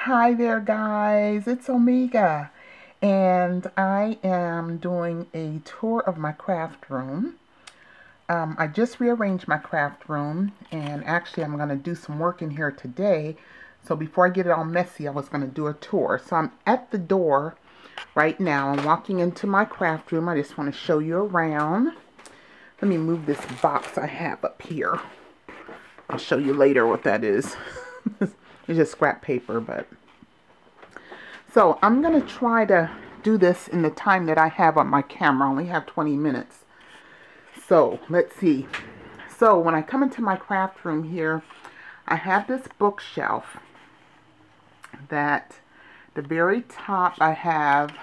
Hi there guys, it's Omega and I am doing a tour of my craft room. I just rearranged my craft room and actually I'm going to do some work in here today. So before I get it all messy, I was going to do a tour. So I'm at the door right now. I'm walking into my craft room. I just want to show you around. Let me move this box I have up here. I'll show you later what that is. It's just scrap paper, but... So I'm going to try to do this in the time that I have on my camera. I only have 20 minutes. So let's see. So when I come into my craft room here, I have this bookshelf that the very top I have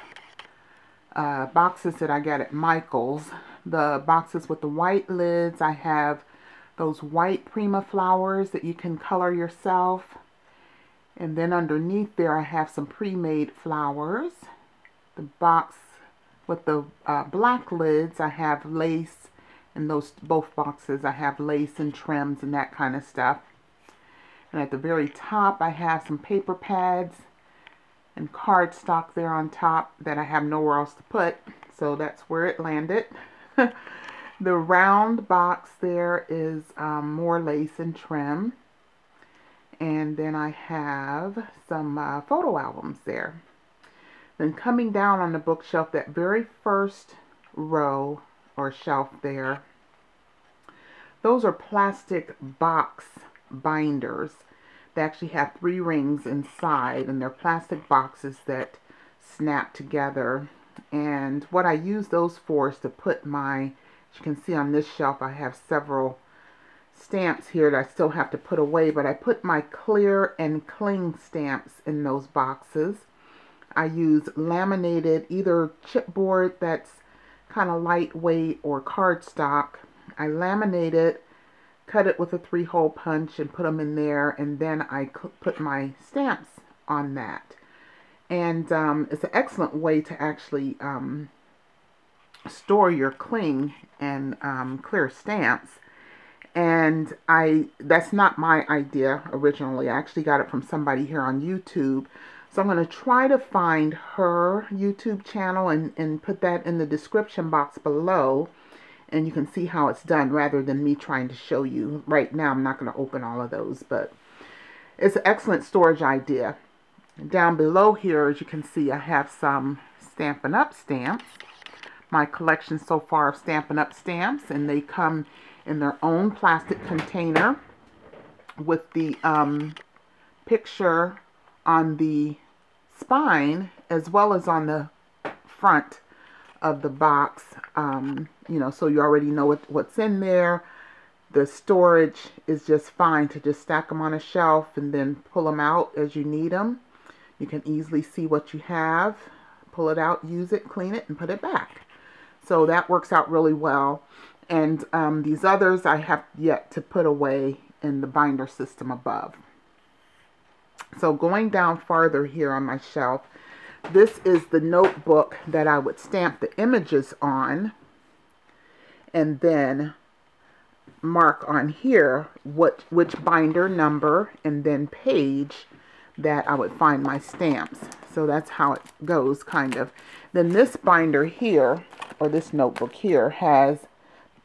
boxes that I got at Michael's. The boxes with the white lids, I have those white Prima flowers that you can color yourself. And then underneath there I have some pre-made flowers. The box with the black lids, I have lace. In those both boxes I have lace and trims and that kind of stuff. And at the very top I have some paper pads and cardstock there on top that I have nowhere else to put. So that's where it landed. The round box there is more lace and trim. And then I have some photo albums there. Then coming down on the bookshelf, that very first row or shelf there, those are plastic box binders. They actually have 3 rings inside, and they're plastic boxes that snap together. And what I use those for is to put my, as you can see on this shelf, I have several stamps here that I still have to put away, but I put my clear and cling stamps in those boxes. I use laminated, either chipboard that's kind of lightweight or cardstock. I laminate it, cut it with a 3-hole punch and put them in there, and then I put my stamps on that. And it's an excellent way to actually store your cling and clear stamps. And that's not my idea originally. I actually got it from somebody here on YouTube. So I'm going to try to find her YouTube channel and put that in the description box below. And you can see how it's done rather than me trying to show you. Right now I'm not going to open all of those, but it's an excellent storage idea. Down below here, as you can see, I have some Stampin' Up! Stamps. My collection so far of Stampin' Up! Stamps, and they come in their own plastic container with the picture on the spine as well as on the front of the box. You know, so you already know what's in there. The storage is just fine to just stack them on a shelf and then pull them out as you need them. You can easily see what you have, pull it out, use it, clean it, and put it back. So that works out really well. And these others I have yet to put away in the binder system above. So going down farther here on my shelf, this is the notebook that I would stamp the images on and then mark on here which binder number and then page that I would find my stamps. So that's how it goes, kind of. Then this binder here, or this notebook here, has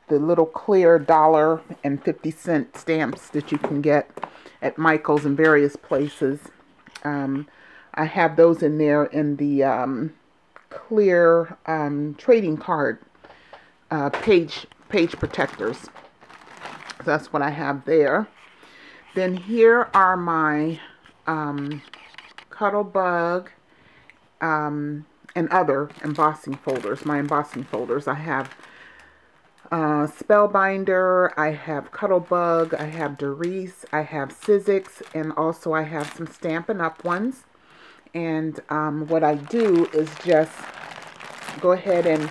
the little clear $1.50 stamps that you can get at Michael's and various places. I have those in there in the clear trading card page protectors. So that's what I have there. Then here are my Cuttlebug and other embossing folders. My embossing folders. I have Spellbinder, I have Cuttlebug, I have Doris, I have Sizzix, and also I have some Stampin' Up! Ones. And what I do is just go ahead and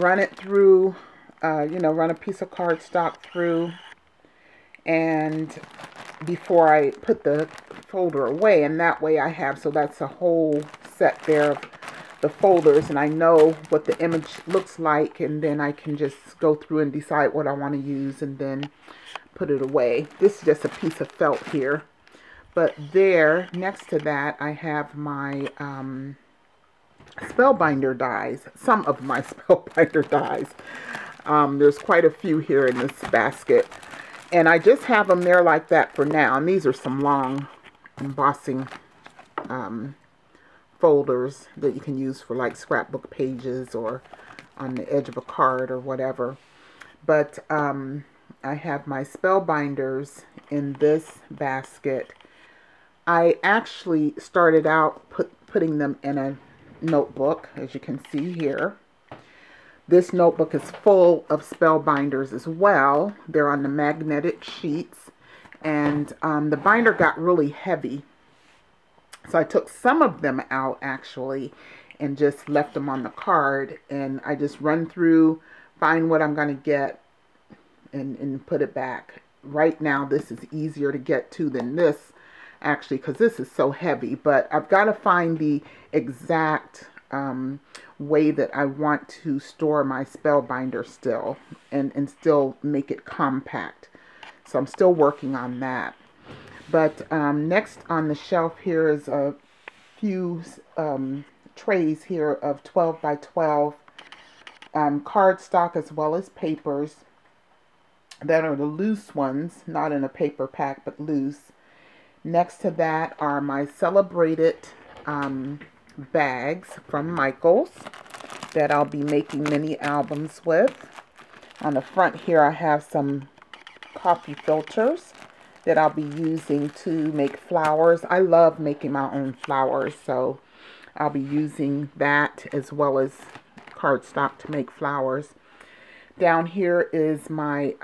run it through, you know, run a piece of cardstock through, and before I put the folder away, and that way I have, so that's a whole set there of the folders, and I know what the image looks like, and then I can just go through and decide what I want to use and then put it away. This is just a piece of felt here, But there, next to that, I have my Spellbinder dies. Some of my Spellbinder dies. There's quite a few here in this basket. And I just have them there like that for now. And these are some long embossing folders that you can use for like scrapbook pages or on the edge of a card or whatever. But I have my Spellbinders in this basket. I actually started out putting them in a notebook, as you can see here. This notebook is full of Spellbinders as well. They're on the magnetic sheets, and the binder got really heavy. So I took some of them out actually and just left them on the card, and I just run through, find what I'm going to get, and put it back. Right now this is easier to get to than this actually, because this is so heavy, but I've got to find the exact way that I want to store my Spellbinder still, and still make it compact. So I'm still working on that. But next on the shelf here is a few trays here of 12 by 12 cardstock, as well as papers that are the loose ones, not in a paper pack but loose. Next to that are my celebrated bags from Michaels that I'll be making mini albums with. On the front here I have some coffee filters that I'll be using to make flowers. I love making my own flowers, so I'll be using that as well as cardstock to make flowers. Down here is my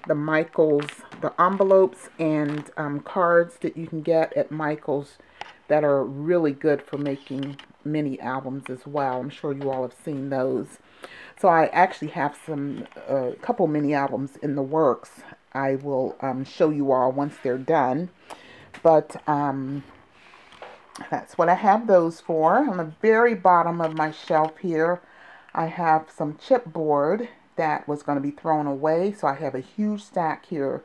the Michaels, the envelopes and cards that you can get at Michaels that are really good for making mini albums as well. I'm sure you all have seen those. So I actually have some couple mini albums in the works. I will show you all once they're done. But that's what I have those for. On the very bottom of my shelf here, I have some chipboard that was going to be thrown away. So I have a huge stack here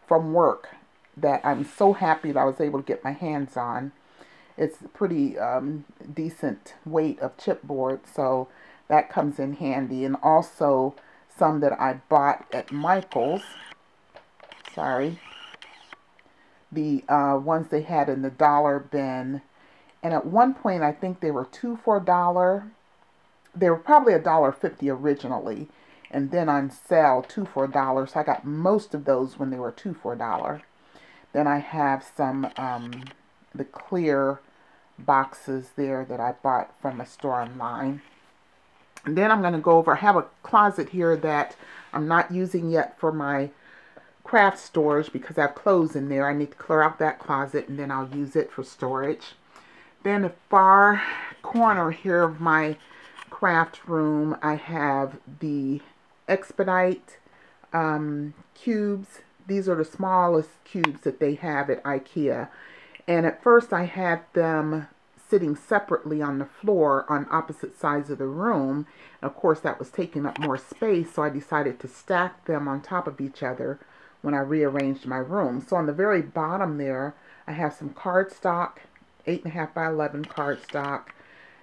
from work that I'm so happy that I was able to get my hands on. It's pretty decent weight of chipboard, so that comes in handy. And also some that I bought at Michaels. Sorry. The ones they had in the dollar bin. And at one point I think they were 2 for $1. They were probably $1.50 originally, and then on sale 2 for $1. So I got most of those when they were 2 for $1. Then I have some the clear boxes there that I bought from a store online. And then I'm going to go over, I have a closet here that I'm not using yet for my craft storage because I have clothes in there. I need to clear out that closet and then I'll use it for storage. Then the far corner here of my craft room, I have the Expedit Cubes. These are the smallest cubes that they have at IKEA. And at first I had them sitting separately on the floor on opposite sides of the room. And of course that was taking up more space, so I decided to stack them on top of each other when I rearranged my room. So on the very bottom there, I have some cardstock, 8.5 by 11 cardstock,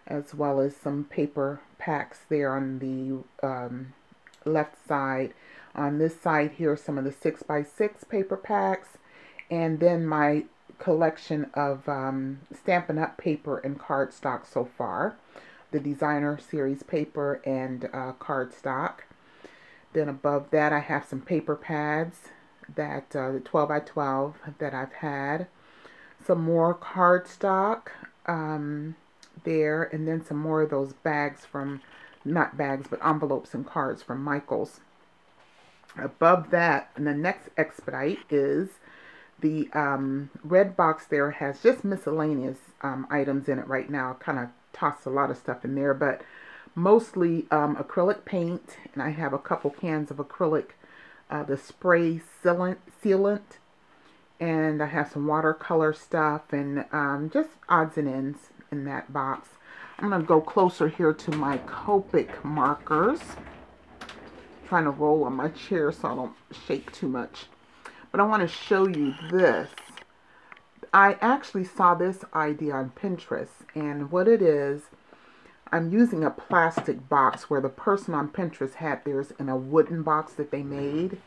as well as some paper packs there on the left side. On this side here, some of the 6 by 6 paper packs, and then my collection of Stampin' Up! Paper and cardstock so far. The designer series paper and cardstock. Then above that I have some paper pads, that 12 by 12 that I've had. Some more cardstock there, and then some more of those bags from, not bags, but envelopes and cards from Michaels. Above that, and the next Expedite is the red box there has just miscellaneous items in it right now. Kind of tossed a lot of stuff in there, but mostly acrylic paint, and I have a couple cans of acrylic, the spray sealant, and I have some watercolor stuff, and just odds and ends in that box. I'm going to go closer here to my Copic markers. I'm trying to roll on my chair so I don't shake too much. But I want to show you this. I actually saw this idea on Pinterest, and what it is, I'm using a plastic box where the person on Pinterest had theirs in a wooden box that they made,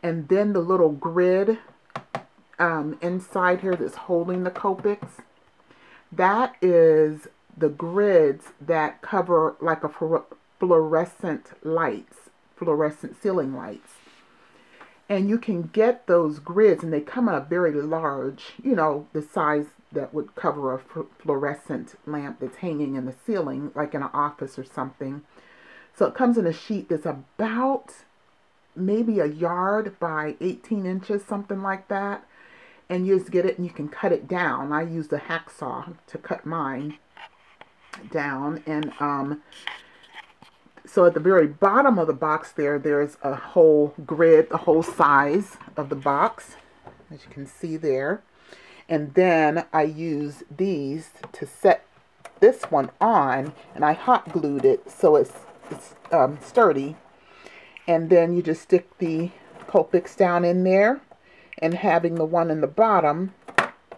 and then the little grid inside here that's holding the Copics, that is the grids that cover like a fluorescent ceiling lights. And you can get those grids, and they come in a very large, you know, the size that would cover a fluorescent lamp that's hanging in the ceiling, like in an office or something. So it comes in a sheet that's about maybe a yard by 18 inches, something like that. And you just get it and you can cut it down. I used a hacksaw to cut mine down. And so at the very bottom of the box there's a whole grid, the whole size of the box, as you can see there. And then I use these to set this one on, and I hot glued it so it's sturdy. And then you just stick the Copics down in there, and having the one in the bottom,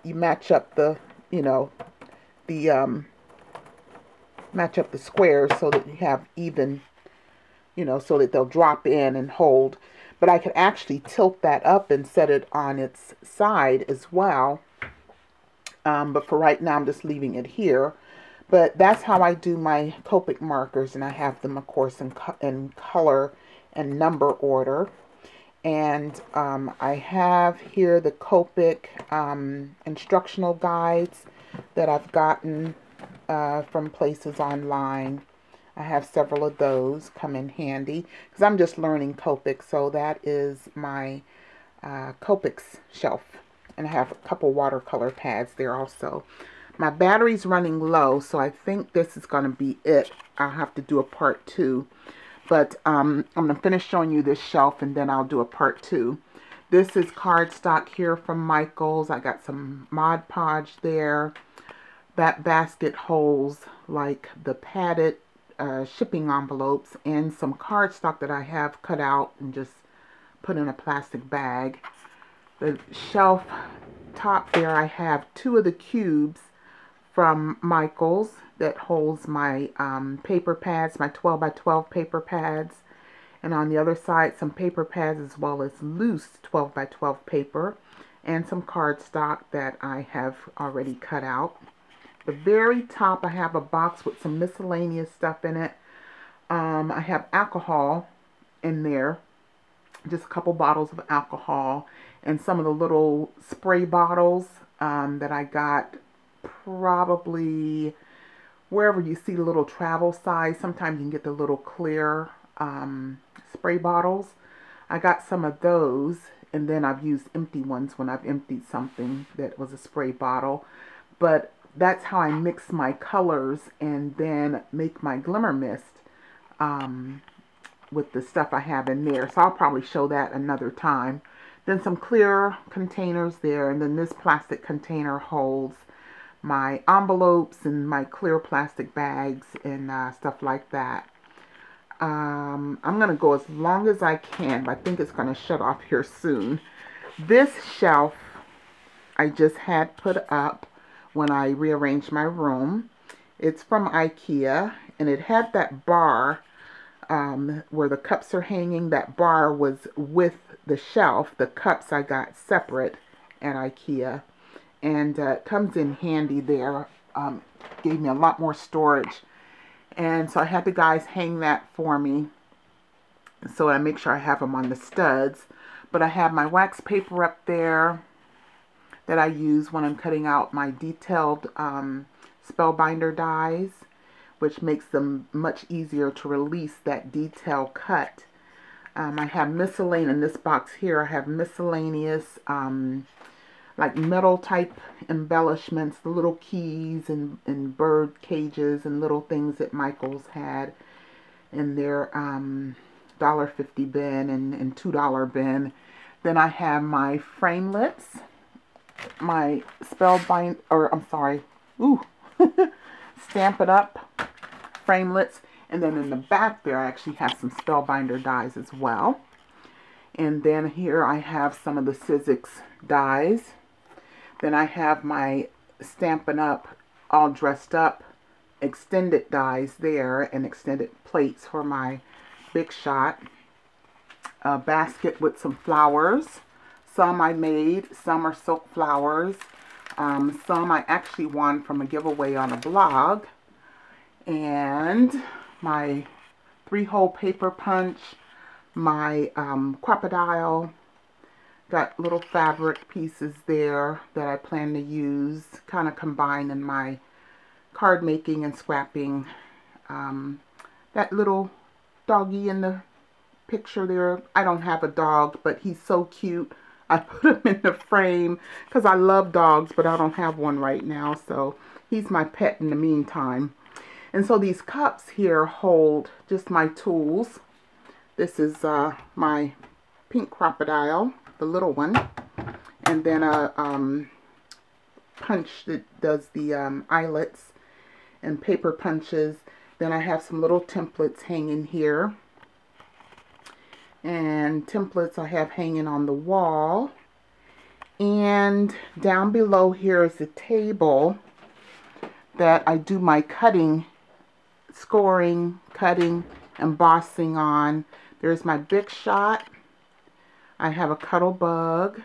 you match up the, you know, match up the squares so that you have even, you know, so that they'll drop in and hold. But I could actually tilt that up and set it on its side as well. But for right now, I'm just leaving it here. But that's how I do my Copic markers, and I have them, of course, in color and number order. And I have here the Copic instructional guides that I've gotten from places online. I have several of those come in handy because I'm just learning Copic. So that is my Copics shelf. And I have a couple watercolor pads there also. My battery's running low, so I think this is going to be it. I'll have to do a part 2. But I'm going to finish showing you this shelf, and then I'll do a part 2. This is cardstock here from Michaels. I got some Mod Podge there. That basket holds like the padded shipping envelopes and some cardstock that I have cut out and just put in a plastic bag. The shelf top there, I have 2 of the cubes from Michaels that holds my paper pads, my 12 by 12 paper pads. And on the other side, some paper pads as well as loose 12 by 12 paper and some cardstock that I have already cut out. The very top, I have a box with some miscellaneous stuff in it. I have alcohol in there, just a couple bottles of alcohol, and some of the little spray bottles that I got probably wherever you see the little travel size. Sometimes you can get the little clear spray bottles. I got some of those, and then I've used empty ones when I've emptied something that was a spray bottle. But that's how I mix my colors and then make my glimmer mist with the stuff I have in there. So I'll probably show that another time. Then some clear containers there, and then this plastic container holds my envelopes and my clear plastic bags and stuff like that. I'm going to go as long as I can, but I think it's going to shut off here soon. This shelf I just had put up when I rearranged my room. It's from IKEA, and it had that bar where the cups are hanging. That bar was with the shelf. The cups I got separate at IKEA, and it comes in handy there. Gave me a lot more storage, and so I had the guys hang that for me so I make sure I have them on the studs. But I have my wax paper up there that I use when I'm cutting out my detailed Spellbinder dies, which makes them much easier to release that detail cut. I have miscellaneous, in this box here, I have miscellaneous like metal type embellishments, the little keys and bird cages and little things that Michaels had in their $1.50 bin and $2 bin. Then I have my framelits, my Spellbinder, or I'm sorry, Stamp It Up framelits. And then in the back there, I actually have some Spellbinder dies as well. And then here I have some of the Sizzix dies. Then I have my Stampin' Up! All Dressed Up extended dies there, and extended plates for my Big Shot. A basket with some flowers. Some I made, some are silk flowers. Some I actually won from a giveaway on a blog. And my 3-hole paper punch, my crocodile. Got little fabric pieces there that I plan to use, kind of combine in my card making and scrapping. That little doggy in the picture there, I don't have a dog, but he's so cute. I put him in the frame because I love dogs, but I don't have one right now, so he's my pet in the meantime. And so these cups here hold just my tools. This is my pink crocodile, the little one, and then a punch that does the eyelets and paper punches. Then I have some little templates hanging here, and templates I have hanging on the wall. And down below here is a table that I do my cutting, scoring, cutting, embossing on. There's my Big Shot. I have a Cuddle Bug.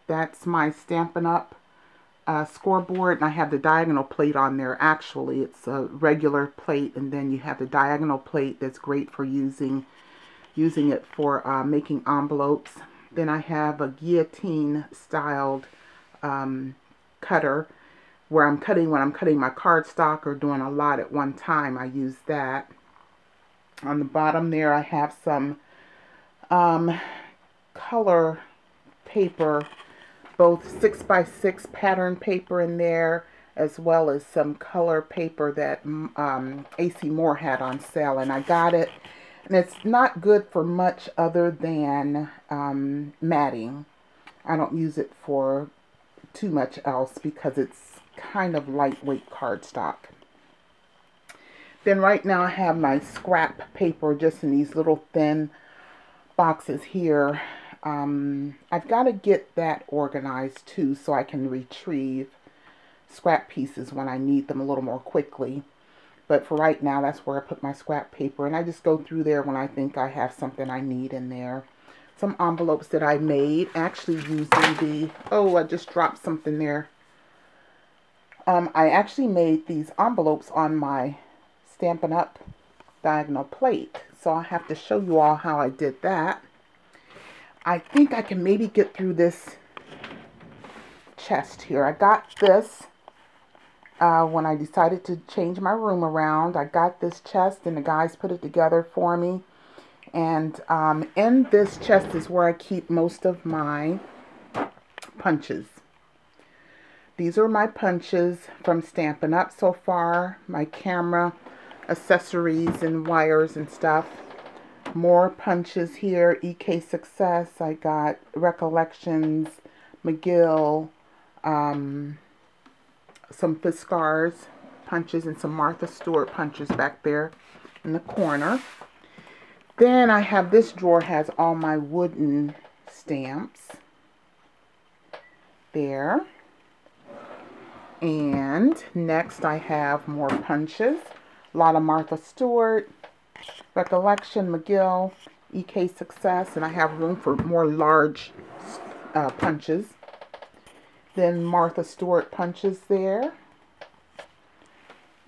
That's my Stampin' Up! Scoreboard, and I have the diagonal plate on there. Actually, it's a regular plate, and then you have the diagonal plate that's great for using it for making envelopes. Then I have a guillotine styled cutter where I'm cutting when I'm cutting my cardstock or doing a lot at one time. I use that. On the bottom there I have some color paper, both 6x6 pattern paper in there, as well as some color paper that AC Moore had on sale, and I got it. And it's not good for much other than matting. I don't use it for too much else because it's kind of lightweight cardstock. Then right now I have my scrap paper just in these little thin boxes here. I've got to get that organized too so I can retrieve scrap pieces when I need them a little more quickly. But for right now, that's where I put my scrap paper. And I just go through there when I think I have something I need in there. Some envelopes that I made, actually using the... Oh, I just dropped something there. I actually made these envelopes on my Stampin' Up! Diagonal plate. So I have to show you all how I did that. I think I can maybe get through this chest here. I got this when I decided to change my room around. I got this chest and the guys put it together for me. And in this chest is where I keep most of my punches. These are my punches from Stampin' Up! So far. My camera, accessories and wires and stuff. More punches here. EK Success. I got Recollections, McGill, some Fiskars punches, and some Martha Stewart punches back there in the corner. Then I have this drawer has all my wooden stamps there. And next I have more punches. A lot of Martha Stewart, Recollection, McGill, EK Success, and I have room for more large punches. Then Martha Stewart punches there.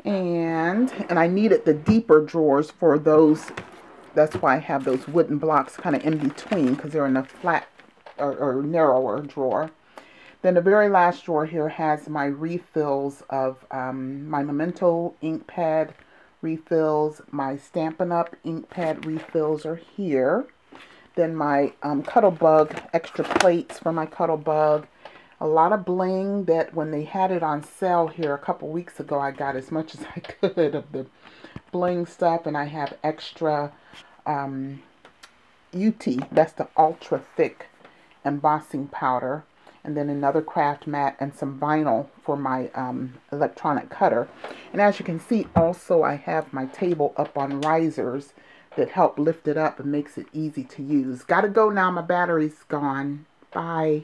And I needed the deeper drawers for those. That's why I have those wooden blocks kind of in between, because they're in a flat or narrower drawer. Then the very last drawer here has my refills of my Memento ink pad refills. My Stampin' Up! Ink pad refills are here. Then my Cuddle Bug extra plates for my Cuddle Bug. A lot of bling that when they had it on sale here a couple weeks ago, I got as much as I could of the bling stuff. And I have extra UT, that's the ultra thick embossing powder. And then another craft mat and some vinyl for my electronic cutter. And as you can see, also I have my table up on risers that help lift it up and makes it easy to use. Gotta go now, my battery's gone. Bye.